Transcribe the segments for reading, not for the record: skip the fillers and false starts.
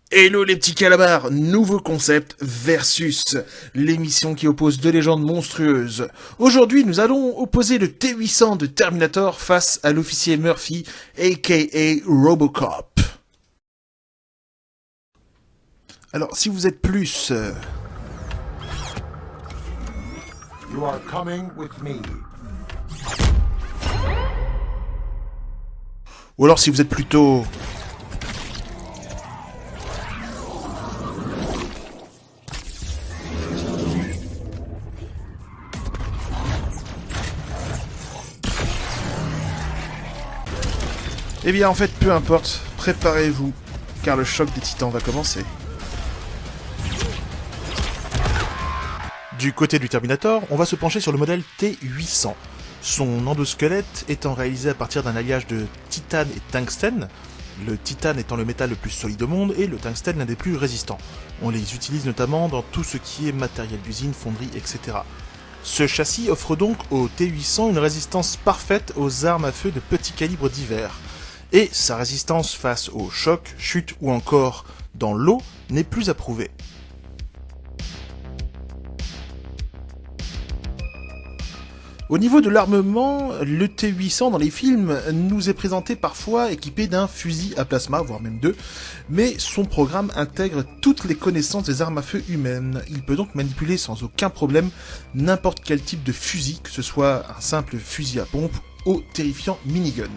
Hello les petits calamars, nouveau concept versus l'émission qui oppose deux légendes monstrueuses. Aujourd'hui, nous allons opposer le T-800 de Terminator face à l'officier Murphy, aka Robocop. Alors, si vous êtes plus... You are coming with me. Ou alors si vous êtes plutôt... Eh bien en fait, peu importe, préparez-vous, car le choc des titans va commencer. Du côté du Terminator, on va se pencher sur le modèle T-800. Son endosquelette étant réalisé à partir d'un alliage de titane et tungstène, le titane étant le métal le plus solide au monde et le tungstène l'un des plus résistants. On les utilise notamment dans tout ce qui est matériel d'usine, fonderie, etc. Ce châssis offre donc au T-800 une résistance parfaite aux armes à feu de petit calibre divers. Et sa résistance face aux chocs, chutes ou encore dans l'eau n'est plus approuvée. Au niveau de l'armement, le T-800 dans les films nous est présenté parfois équipé d'un fusil à plasma, voire même deux, mais son programme intègre toutes les connaissances des armes à feu humaines. Il peut donc manipuler sans aucun problème n'importe quel type de fusil, que ce soit un simple fusil à pompe au terrifiant minigun.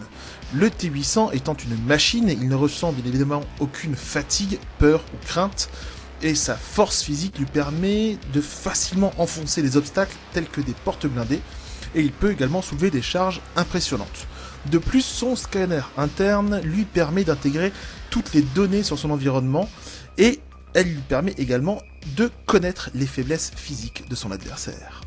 Le T-800 étant une machine, il ne ressent bien évidemment aucune fatigue, peur ou crainte, et sa force physique lui permet de facilement enfoncer les obstacles tels que des portes blindées, et il peut également soulever des charges impressionnantes. De plus, son scanner interne lui permet d'intégrer toutes les données sur son environnement, et elle lui permet également de connaître les faiblesses physiques de son adversaire.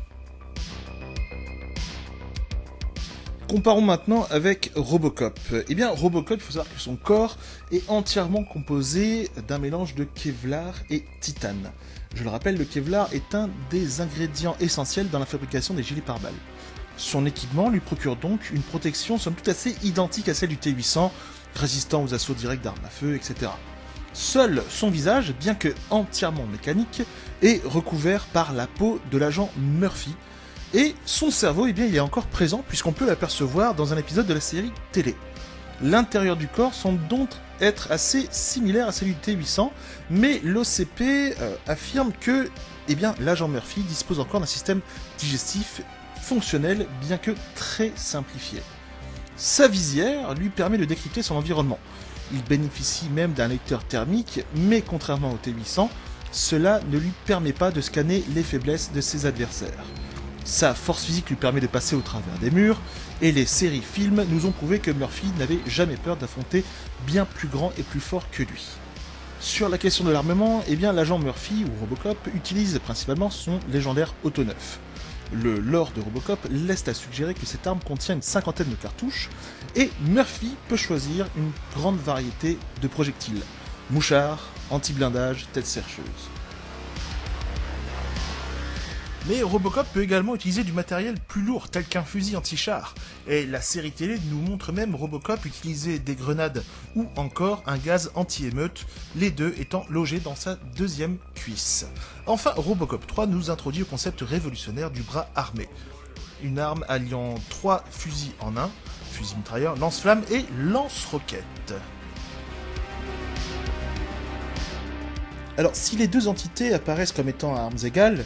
Comparons maintenant avec Robocop. Eh bien, Robocop, il faut savoir que son corps est entièrement composé d'un mélange de Kevlar et titane. Je le rappelle, le Kevlar est un des ingrédients essentiels dans la fabrication des gilets pare-balles. Son équipement lui procure donc une protection somme toute assez identique à celle du T-800, résistant aux assauts directs d'armes à feu, etc. Seul son visage, bien que entièrement mécanique, est recouvert par la peau de l'agent Murphy, et son cerveau, eh bien, il est encore présent puisqu'on peut l'apercevoir dans un épisode de la série télé. L'intérieur du corps semble donc être assez similaire à celui du T-800, mais l'OCP affirme que eh bien, l'agent Murphy dispose encore d'un système digestif fonctionnel, bien que très simplifié. Sa visière lui permet de décrypter son environnement. Il bénéficie même d'un lecteur thermique, mais contrairement au T-800, cela ne lui permet pas de scanner les faiblesses de ses adversaires. Sa force physique lui permet de passer au travers des murs, et les séries films nous ont prouvé que Murphy n'avait jamais peur d'affronter bien plus grand et plus fort que lui. Sur la question de l'armement, eh bien l'agent Murphy, ou Robocop, utilise principalement son légendaire Auto 9. Le lore de Robocop laisse à suggérer que cette arme contient une cinquantaine de cartouches, et Murphy peut choisir une grande variété de projectiles. Mouchards, anti-blindage, tête chercheuse. Mais Robocop peut également utiliser du matériel plus lourd, tel qu'un fusil anti-char. Et la série télé nous montre même Robocop utiliser des grenades ou encore un gaz anti-émeute, les deux étant logés dans sa deuxième cuisse. Enfin, Robocop 3 nous introduit au concept révolutionnaire du bras armé. Une arme alliant 3 fusils en un, fusil mitrailleur, lance-flamme et lance-roquette. Alors, si les deux entités apparaissent comme étant à armes égales,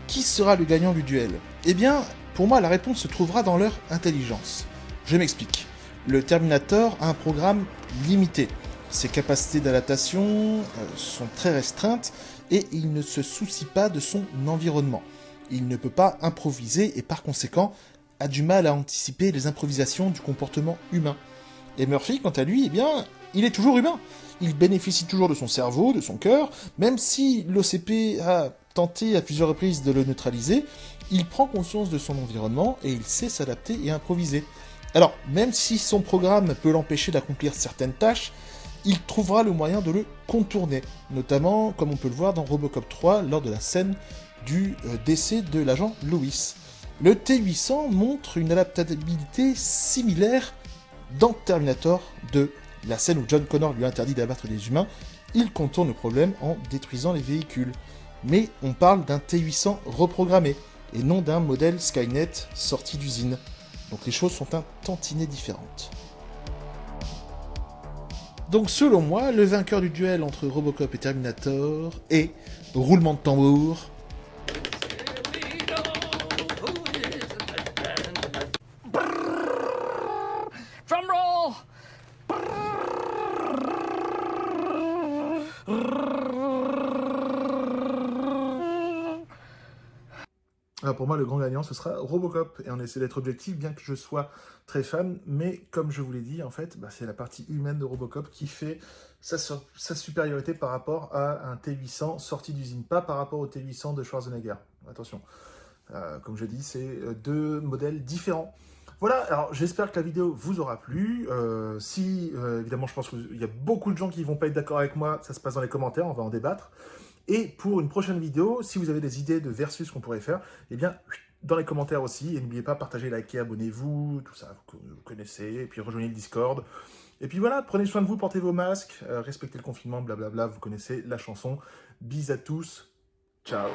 qui sera le gagnant du duel ? Eh bien, pour moi, la réponse se trouvera dans leur intelligence. Je m'explique. Le Terminator a un programme limité. Ses capacités d'adaptation sont très restreintes et il ne se soucie pas de son environnement. Il ne peut pas improviser et par conséquent a du mal à anticiper les improvisations du comportement humain. Et Murphy, quant à lui, eh bien, il est toujours humain. Il bénéficie toujours de son cerveau, de son cœur, même si l'OCP a tenté à plusieurs reprises de le neutraliser, il prend conscience de son environnement et il sait s'adapter et improviser. Alors, même si son programme peut l'empêcher d'accomplir certaines tâches, il trouvera le moyen de le contourner, notamment comme on peut le voir dans Robocop 3 lors de la scène du décès de l'agent Lewis. Le T-800 montre une adaptabilité similaire dans Terminator 2, la scène où John Connor lui interdit d'abattre des humains il contourne le problème en détruisant les véhicules. Mais on parle d'un T-800 reprogrammé, et non d'un modèle Skynet sorti d'usine. Donc les choses sont un tantinet différentes. Donc selon moi, le vainqueur du duel entre Robocop et Terminator est, roulement de tambour, Drumroll! alors pour moi, le grand gagnant, ce sera Robocop. Et on essaie d'être objectif, bien que je sois très fan. Mais comme je vous l'ai dit, en fait, c'est la partie humaine de Robocop qui fait sa supériorité par rapport à un T-800 sorti d'usine. Pas par rapport au T-800 de Schwarzenegger. Attention. Comme je dis, c'est deux modèles différents. Voilà, alors j'espère que la vidéo vous aura plu. Évidemment, je pense qu'il y a beaucoup de gens qui ne vont pas être d'accord avec moi. Ça se passe dans les commentaires, on va en débattre. Et pour une prochaine vidéo, si vous avez des idées de versus qu'on pourrait faire, eh bien, dans les commentaires aussi. Et n'oubliez pas, partagez, likez, abonnez-vous, tout ça, vous connaissez. Et puis rejoignez le Discord. Et puis voilà, prenez soin de vous, portez vos masques, respectez le confinement, blablabla, vous connaissez la chanson. Bis à tous, ciao.